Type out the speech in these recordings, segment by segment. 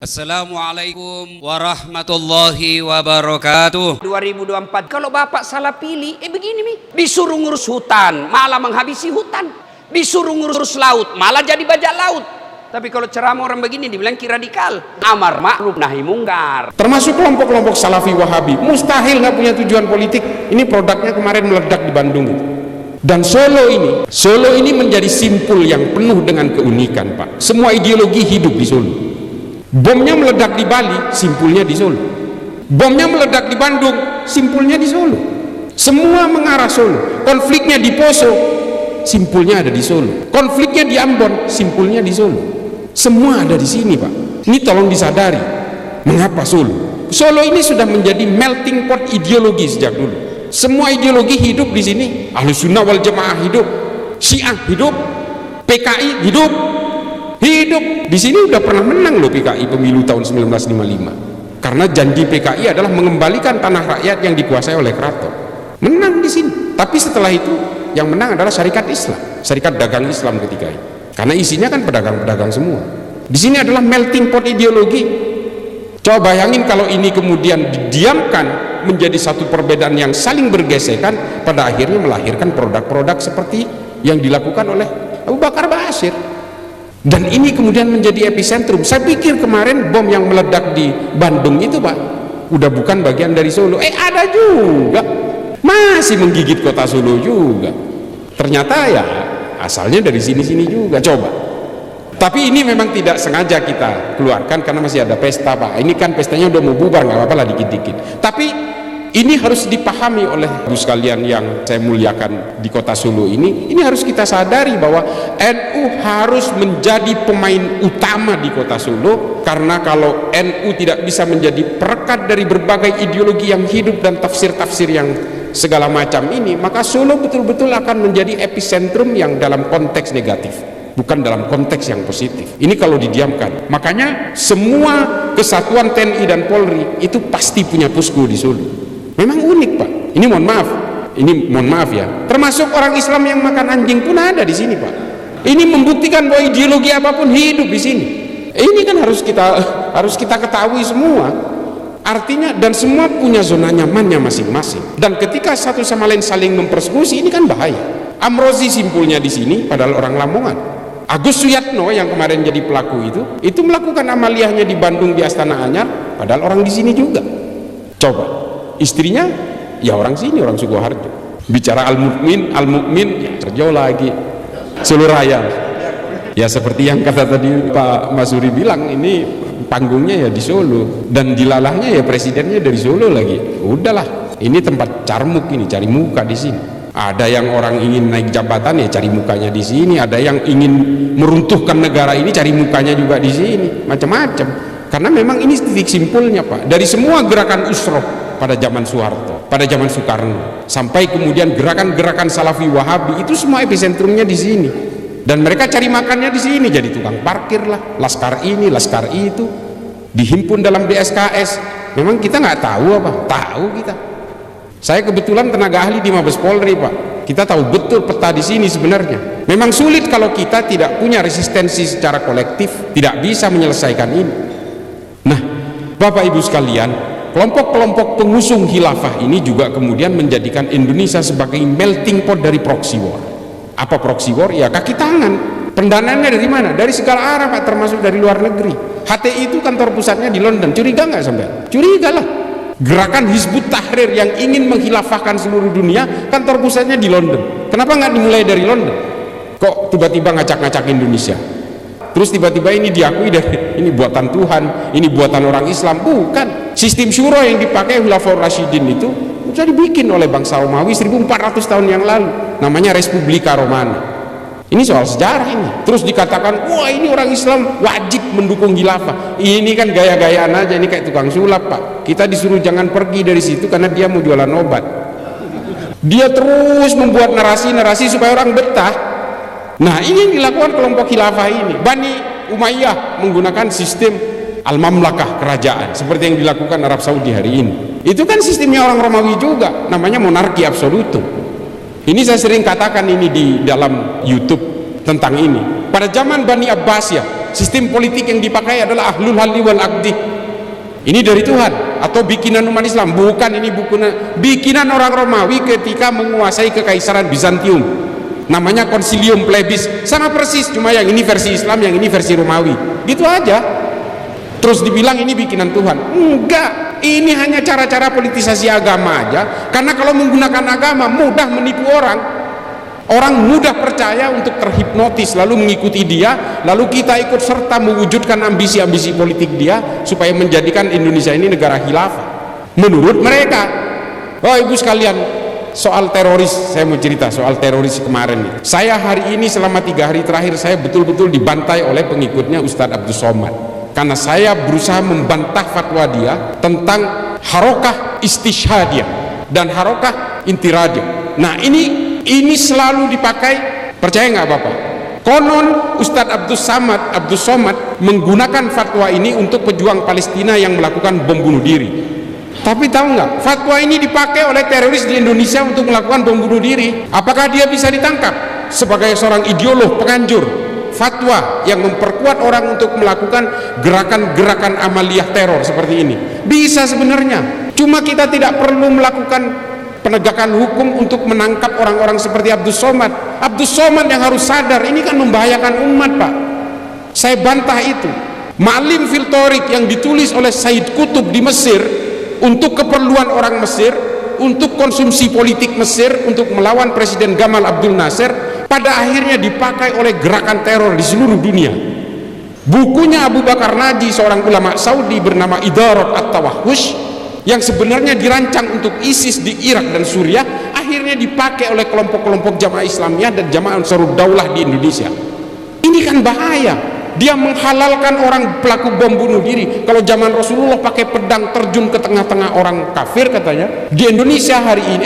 Assalamualaikum warahmatullahi wabarakatuh. 2024 kalau Bapak salah pilih, begini nih, disuruh ngurus hutan malah menghabisi hutan, disuruh ngurus laut malah jadi bajak laut. Tapi kalau ceramah orang begini dibilang radikal, amar ma'ruf nahi mungkar. Termasuk kelompok-kelompok Salafi Wahabi, mustahil nggak punya tujuan politik. Ini produknya kemarin meledak di Bandung. Dan Solo ini menjadi simpul yang penuh dengan keunikan, Pak. Semua ideologi hidup di Solo. Bomnya meledak di Bali, simpulnya di Solo. Bomnya meledak di Bandung, simpulnya di Solo. Semua mengarah Solo. Konfliknya di Poso, simpulnya ada di Solo. Konfliknya di Ambon, simpulnya di Solo. Semua ada di sini, Pak. Ini tolong disadari. Mengapa Solo? Solo ini sudah menjadi melting pot ideologi sejak dulu. Semua ideologi hidup di sini. Ahlus Sunnah wal Jamaah hidup, Syiah hidup, PKI hidup. Di sini udah pernah menang loh PKI pemilu tahun 1955. Karena janji PKI adalah mengembalikan tanah rakyat yang dikuasai oleh keraton. Menang di sini. Tapi setelah itu yang menang adalah Syarikat Islam, Syarikat Dagang Islam ketika itu. Karena isinya kan pedagang-pedagang semua. Di sini adalah melting pot ideologi. Coba bayangin kalau ini kemudian didiamkan menjadi satu perbedaan yang saling bergesekan, pada akhirnya melahirkan produk-produk seperti yang dilakukan oleh Abu Bakar Ba'asyir. Dan ini kemudian menjadi epicentrum. Saya pikir kemarin bom yang meledak di Bandung itu, Pak, udah bukan bagian dari Solo. Ada juga, masih menggigit kota Solo juga. Ternyata ya asalnya dari sini-sini juga. Coba. Tapi ini memang tidak sengaja kita keluarkan karena masih ada pesta, Pak. Ini kan pestanya udah mau bubar, nggak apa-apa lah dikit-dikit. Tapi ini harus dipahami oleh ibu sekalian yang saya muliakan di kota Solo ini harus kita sadari bahwa NU harus menjadi pemain utama di kota Solo, karena kalau NU tidak bisa menjadi perekat dari berbagai ideologi yang hidup dan tafsir-tafsir yang segala macam ini, maka Solo betul-betul akan menjadi epicentrum yang dalam konteks negatif, bukan dalam konteks yang positif. Ini kalau didiamkan. Makanya semua kesatuan TNI dan Polri itu pasti punya posko di Solo. Memang unik, Pak. Ini mohon maaf ya. Termasuk orang Islam yang makan anjing pun ada di sini, Pak. Ini membuktikan bahwa ideologi apapun hidup di sini. Ini kan harus kita ketahui semua. Artinya dan semua punya zona nyamannya masing-masing. Dan ketika satu sama lain saling mempersekusi, ini kan bahaya. Amrozi simpulnya di sini padahal orang Lamongan. Agus Suyatno yang kemarin jadi pelaku itu melakukan amaliyahnya di Bandung di Astana Anyar padahal orang di sini juga. Coba. Istrinya ya orang sini, orang Sukoharjo. Bicara al-mukmin ya Serjo lagi, Solo Raya. Ya seperti yang kata tadi Pak Masuri bilang, ini panggungnya ya di Solo dan dilalahnya ya presidennya dari Solo lagi. Udahlah, ini tempat carmuk, ini cari muka di sini. Ada yang orang ingin naik jabatan ya cari mukanya di sini, ada yang ingin meruntuhkan negara ini cari mukanya juga di sini, macam-macam. Karena memang ini titik simpulnya, Pak. Dari semua gerakan usroh pada zaman Soeharto, pada zaman Soekarno, sampai kemudian gerakan-gerakan Salafi Wahabi, itu semua epicentrumnya di sini. Dan mereka cari makannya di sini, jadi tukang parkir lah, laskar ini, laskar itu, dihimpun dalam DSKS. Memang kita nggak tahu apa? Tahu kita. Saya kebetulan tenaga ahli di Mabes Polri, Pak. Kita tahu betul peta di sini sebenarnya. Memang sulit kalau kita tidak punya resistensi secara kolektif, tidak bisa menyelesaikan ini. Nah, Bapak Ibu sekalian, kelompok-kelompok pengusung khilafah ini juga kemudian menjadikan Indonesia sebagai melting pot dari proxy war. Apa proxy war? Ya kaki tangan. Pendanaannya dari mana? Dari segala arah, Pak, termasuk dari luar negeri. HTI itu kantor pusatnya di London. Curiga nggak sampai? Curiga lah. Gerakan Hizbut Tahrir yang ingin menghilafahkan seluruh dunia, kantor pusatnya di London. Kenapa nggak dimulai dari London? Kok tiba-tiba ngacak-ngacak Indonesia? Terus tiba-tiba ini diakui dari ini buatan Tuhan, ini buatan orang Islam. Bukan. Sistem syuro yang dipakai Khulafaur Rasyidin itu sudah dibikin oleh bangsa Romawi 1400 tahun yang lalu. Namanya Respublika Romana. Ini soal sejarah ini. Terus dikatakan, wah ini orang Islam wajib mendukung khilafah. Ini kan gaya-gayaan aja, ini kayak tukang sulap, Pak. Kita disuruh jangan pergi dari situ karena dia mau jualan obat. Dia terus membuat narasi-narasi supaya orang betah. Nah, ini yang dilakukan kelompok khilafah ini. Bani Umayyah menggunakan sistem al-mamlakah, kerajaan, seperti yang dilakukan Arab Saudi hari ini. Itu kan sistemnya orang Romawi juga, namanya monarki absolutum. Ini saya sering katakan ini di dalam YouTube tentang ini. Pada zaman Bani Abbasiyah, sistem politik yang dipakai adalah ahlul halli wal aqdi. Ini dari Tuhan atau bikinan umat Islam? Bukan, ini bikinan orang Romawi ketika menguasai kekaisaran Bizantium. Namanya Konsilium Plebis, sama persis, cuma yang ini versi Islam, yang ini versi Romawi, gitu aja. Terus dibilang ini bikinan Tuhan? Enggak, ini hanya cara-cara politisasi agama aja. Karena kalau menggunakan agama mudah menipu orang. Orang mudah percaya untuk terhipnotis, lalu mengikuti dia, lalu kita ikut serta mewujudkan ambisi-ambisi politik dia supaya menjadikan Indonesia ini negara khilafah menurut mereka. Oh ibu sekalian, soal teroris, saya mau cerita soal teroris kemarin. Saya hari ini selama 3 hari terakhir saya betul-betul dibantai oleh pengikutnya Ustadz Abdus Somad, karena saya berusaha membantah fatwa dia tentang harokah istishhadiyah dan harokah intiradiyah. Nah ini selalu dipakai, percaya nggak Bapak? Konon Ustadz Abdus Somad menggunakan fatwa ini untuk pejuang Palestina yang melakukan bom bunuh diri. Tapi tahu nggak, fatwa ini dipakai oleh teroris di Indonesia untuk melakukan bom bunuh diri. Apakah dia bisa ditangkap sebagai seorang ideolog penganjur fatwa yang memperkuat orang untuk melakukan gerakan-gerakan amaliyah teror seperti ini? Bisa sebenarnya, cuma kita tidak perlu melakukan penegakan hukum untuk menangkap orang-orang seperti Abdus Somad. Abdus Somad yang harus sadar ini kan membahayakan umat, Pak. Saya bantah itu. Ma'lim fil Thoriq yang ditulis oleh Said Qutb di Mesir untuk keperluan orang Mesir, untuk konsumsi politik Mesir, untuk melawan Presiden Gamal Abdul Nasser, pada akhirnya dipakai oleh gerakan teror di seluruh dunia. Bukunya Abu Bakar Naji, seorang ulama Saudi bernama Idarat At-Tawahhush, yang sebenarnya dirancang untuk ISIS di Irak dan Suriah, akhirnya dipakai oleh kelompok-kelompok jamaah Islamiyah dan jamaah Ansarud Daulah di Indonesia. Ini kan bahaya. Dia menghalalkan orang pelaku bom bunuh diri. Kalau zaman Rasulullah pakai pedang terjun ke tengah-tengah orang kafir katanya, di Indonesia hari ini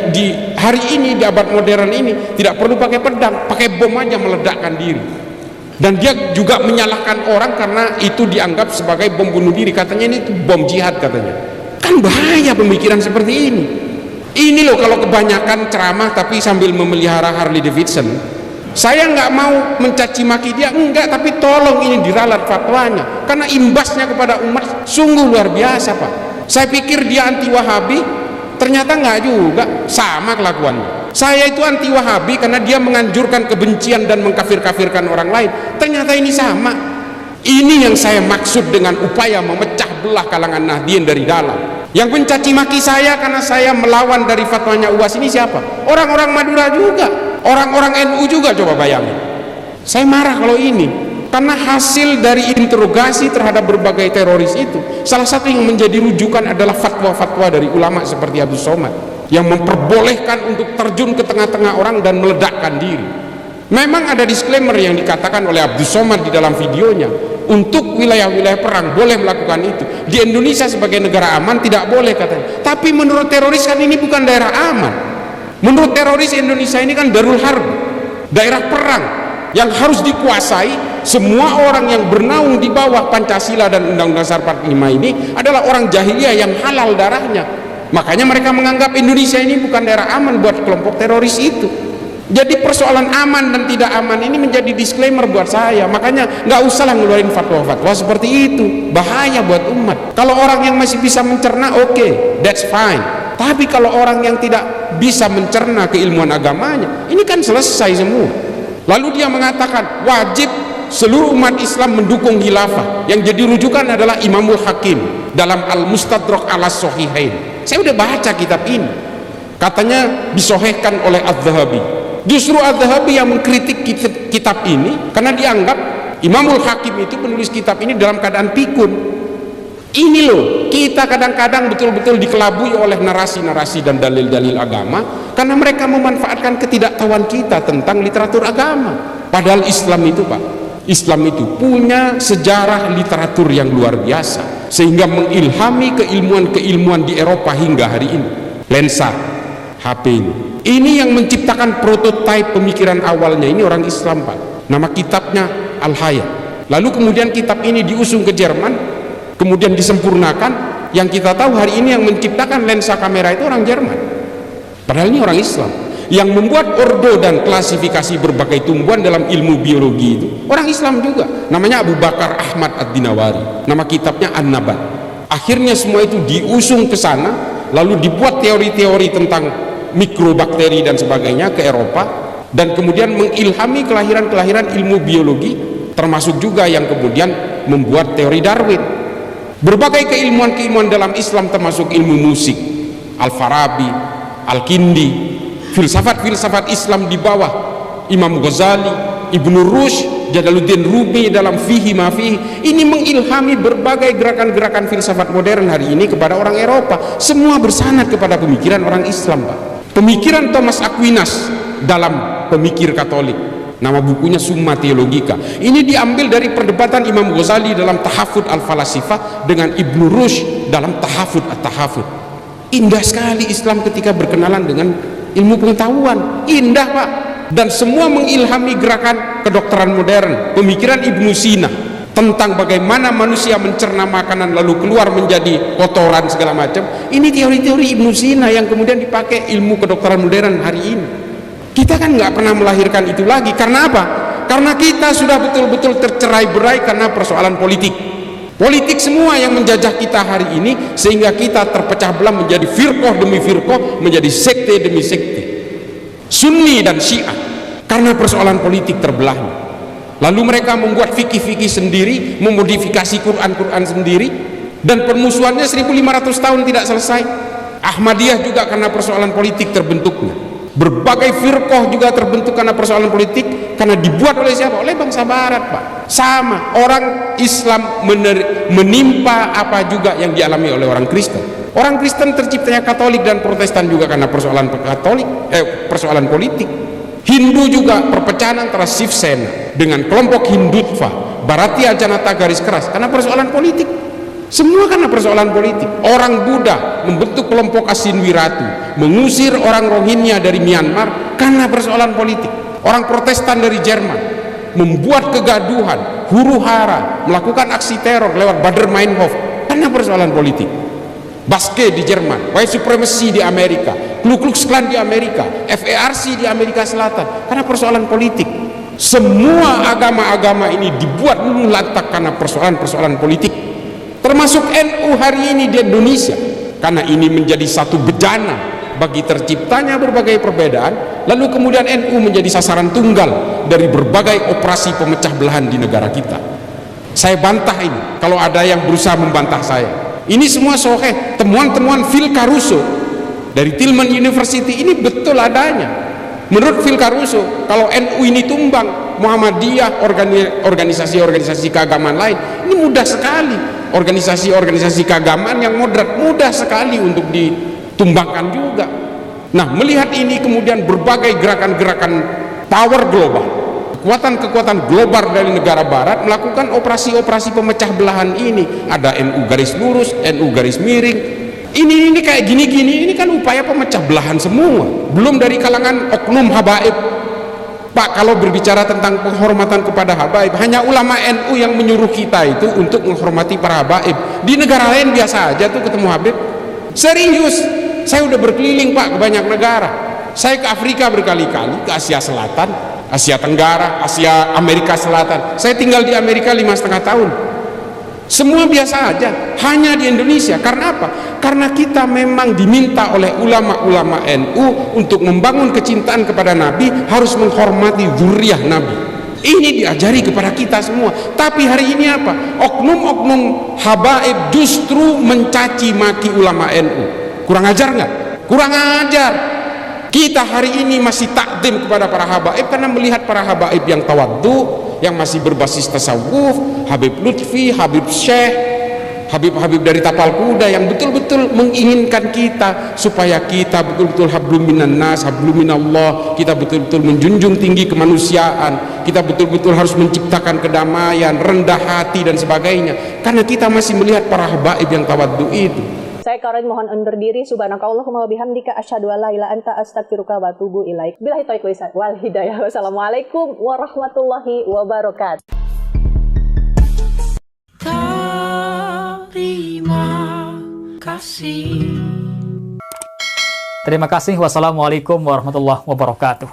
di hari ini, di abad modern ini tidak perlu pakai pedang, pakai bom aja meledakkan diri. Dan dia juga menyalahkan orang karena itu dianggap sebagai bom bunuh diri, katanya ini itu bom jihad katanya. Kan bahaya pemikiran seperti ini. Ini loh kalau kebanyakan ceramah tapi sambil memelihara Harley Davidson. Saya nggak mau mencaci maki dia, enggak, tapi tolong ini diralat fatwanya, karena imbasnya kepada umat sungguh luar biasa, Pak. Saya pikir dia anti Wahabi, ternyata nggak juga, sama kelakuannya. Saya itu anti Wahabi karena dia menganjurkan kebencian dan mengkafir-kafirkan orang lain, ternyata ini sama. Ini yang saya maksud dengan upaya memecah belah kalangan Nahdien dari dalam. Yang mencaci maki saya karena saya melawan dari fatwanya UAS ini siapa? Orang-orang Madura juga, orang-orang NU juga, coba bayangin. Saya marah kalau ini, karena hasil dari interogasi terhadap berbagai teroris itu, salah satu yang menjadi rujukan adalah fatwa-fatwa dari ulama seperti Abdus Somad yang memperbolehkan untuk terjun ke tengah-tengah orang dan meledakkan diri. Memang ada disclaimer yang dikatakan oleh Abdus Somad di dalam videonya, untuk wilayah-wilayah perang boleh melakukan itu. Di Indonesia sebagai negara aman tidak boleh katanya. Tapi menurut teroris kan ini bukan daerah aman. Menurut teroris Indonesia ini kan darul harb, daerah perang yang harus dikuasai. Semua orang yang bernaung di bawah Pancasila dan Undang-Undang Dasar 45 ini adalah orang jahiliyah yang halal darahnya. Makanya mereka menganggap Indonesia ini bukan daerah aman buat kelompok teroris itu. Jadi persoalan aman dan tidak aman ini menjadi disclaimer buat saya. Makanya nggak usahlah ngeluarin fatwa-fatwa seperti itu, bahaya buat umat. Kalau orang yang masih bisa mencerna, oke, that's fine. Tapi kalau orang yang tidak bisa mencerna keilmuan agamanya, ini kan selesai semua. Lalu dia mengatakan wajib seluruh umat Islam mendukung khilafah. Yang jadi rujukan adalah Imamul Hakim dalam Al-Mustadrak ala Sahihain. Saya udah baca kitab ini, katanya disohehkan oleh Az-Zahabi. Justru Az-Zahabi yang mengkritik kitab ini karena dianggap Imamul Hakim itu penulis kitab ini dalam keadaan pikun. Ini loh, kita kadang-kadang betul-betul dikelabui oleh narasi-narasi dan dalil-dalil agama karena mereka memanfaatkan ketidaktahuan kita tentang literatur agama. Padahal Islam itu, Pak, Islam itu punya sejarah literatur yang luar biasa sehingga mengilhami keilmuan-keilmuan di Eropa hingga hari ini. Lensa, HP ini yang menciptakan prototipe pemikiran awalnya ini orang Islam, Pak. Nama kitabnya Al-Hayat. Lalu kemudian kitab ini diusung ke Jerman, kemudian disempurnakan. Yang kita tahu hari ini yang menciptakan lensa kamera itu orang Jerman, padahal ini orang Islam. yang membuat ordo dan klasifikasi berbagai tumbuhan dalam ilmu biologi itu orang Islam juga, namanya Abu Bakar Ahmad Ad-Dinawari, nama kitabnya An-Nabat. Akhirnya semua itu diusung ke sana, lalu dibuat teori-teori tentang mikrobakteri dan sebagainya ke Eropa, dan kemudian mengilhami kelahiran-kelahiran ilmu biologi, termasuk juga yang kemudian membuat teori Darwin. Berbagai keilmuan-keilmuan dalam Islam termasuk ilmu musik, Al-Farabi, Al-Kindi, filsafat-filsafat Islam di bawah Imam Ghazali, Ibnu Rushd, Jalaluddin Rumi dalam Fihi Ma Fihi, ini mengilhami berbagai gerakan-gerakan filsafat modern hari ini kepada orang Eropa. Semua bersanad kepada pemikiran orang Islam, Pak. Pemikiran Thomas Aquinas dalam Pemikir Katolik, nama bukunya Summa Theologica, ini diambil dari perdebatan Imam Ghazali dalam Tahafud Al-Falasifah dengan Ibnu Rushd dalam Tahafud At-Tahafud. Indah sekali Islam ketika berkenalan dengan ilmu pengetahuan, indah, Pak. Dan semua mengilhami gerakan kedokteran modern, pemikiran Ibnu Sina tentang bagaimana manusia mencerna makanan lalu keluar menjadi kotoran segala macam. Ini teori-teori Ibnu Sina yang kemudian dipakai ilmu kedokteran modern hari ini. Kita kan nggak pernah melahirkan itu lagi. Karena apa? Karena kita sudah betul-betul tercerai-berai karena persoalan politik. Politik semua yang menjajah kita hari ini, sehingga kita terpecah belah menjadi firqah demi firqah, menjadi sekte demi sekte, Sunni dan Syiah, karena persoalan politik terbelahnya. Lalu mereka membuat fikih-fikih sendiri, memodifikasi Quran-Quran sendiri, dan permusuhannya 1500 tahun tidak selesai. Ahmadiyah juga karena persoalan politik terbentuknya. Berbagai firqah juga terbentuk karena persoalan politik, karena dibuat oleh siapa? Oleh bangsa barat, Pak. Sama, orang Islam menimpa apa juga yang dialami oleh orang Kristen. Orang Kristen terciptanya Katolik dan Protestan juga karena persoalan persoalan politik. Hindu juga perpecahan antara Shiv Sena dengan kelompok Hindutva, Bharatiya Janata garis keras karena persoalan politik. Semua karena persoalan politik. Orang Buddha membentuk kelompok Asin Wiratu, mengusir orang Rohingya dari Myanmar karena persoalan politik. Orang Protestan dari Jerman membuat kegaduhan, huru-hara, melakukan aksi teror lewat Baader-Meinhof karena persoalan politik. Baske di Jerman, white supremacy di Amerika, Ku Klux Klan di Amerika, FARC di Amerika Selatan karena persoalan politik. Semua agama-agama ini dibuat luluh lantak karena persoalan-persoalan politik. Termasuk NU hari ini di Indonesia, karena ini menjadi satu bejana bagi terciptanya berbagai perbedaan, lalu kemudian NU menjadi sasaran tunggal dari berbagai operasi pemecah belahan di negara kita. Saya bantah ini kalau ada yang berusaha membantah saya. Ini semua soheh, temuan-temuan Phil Caruso dari Tillman University ini betul adanya. Menurut Phil Caruso, kalau NU ini tumbang, Muhammadiyah, organisasi-organisasi keagamaan lain, ini mudah sekali. Organisasi-organisasi keagamaan yang moderat mudah sekali untuk ditumbangkan juga. Nah, melihat ini kemudian berbagai gerakan-gerakan power global, kekuatan-kekuatan global dari negara barat melakukan operasi-operasi pemecah belahan ini. Ada NU garis lurus, NU garis miring. Ini kayak gini-gini, ini kan upaya pemecah belahan semua. Belum dari kalangan oknum habaib. Pak, kalau berbicara tentang penghormatan kepada habaib, hanya ulama NU yang menyuruh kita itu untuk menghormati para habaib. Di negara lain biasa aja tuh ketemu habib. Serius, saya udah berkeliling, Pak, ke banyak negara. Saya ke Afrika berkali-kali, ke Asia Selatan, Asia Tenggara, Asia Amerika Selatan. Saya tinggal di Amerika 5,5 tahun. Semua biasa aja, hanya di Indonesia. Karena apa? Karena kita memang diminta oleh ulama-ulama NU untuk membangun kecintaan kepada Nabi, harus menghormati zuriyah Nabi. Ini diajari kepada kita semua. Tapi hari ini apa? Oknum-oknum habaib justru mencaci maki ulama NU. Kurang ajar nggak? Kurang ajar. Kita hari ini masih takdim kepada para habaib karena melihat para habaib yang tawaddu, yang masih berbasis tasawuf, Habib Lutfi, Habib Syekh, Habib-habib dari tapal kuda yang betul-betul menginginkan kita supaya kita betul-betul hablum minan nas, hablum minallah, kita betul-betul menjunjung tinggi kemanusiaan, kita betul-betul harus menciptakan kedamaian, rendah hati dan sebagainya, karena kita masih melihat para habaib yang tawaddu itu. Saya Karen mohon undur diri. Subhanakallahumma wa bihamdika asyhadu an la ilaha illa anta astaghfiruka wa atubu ilaik. Billahi taufiq wal hidayah. Wassalamualaikum warahmatullahi wabarakatuh. Terima kasih. Terima kasih. Wassalamualaikum warahmatullahi wabarakatuh.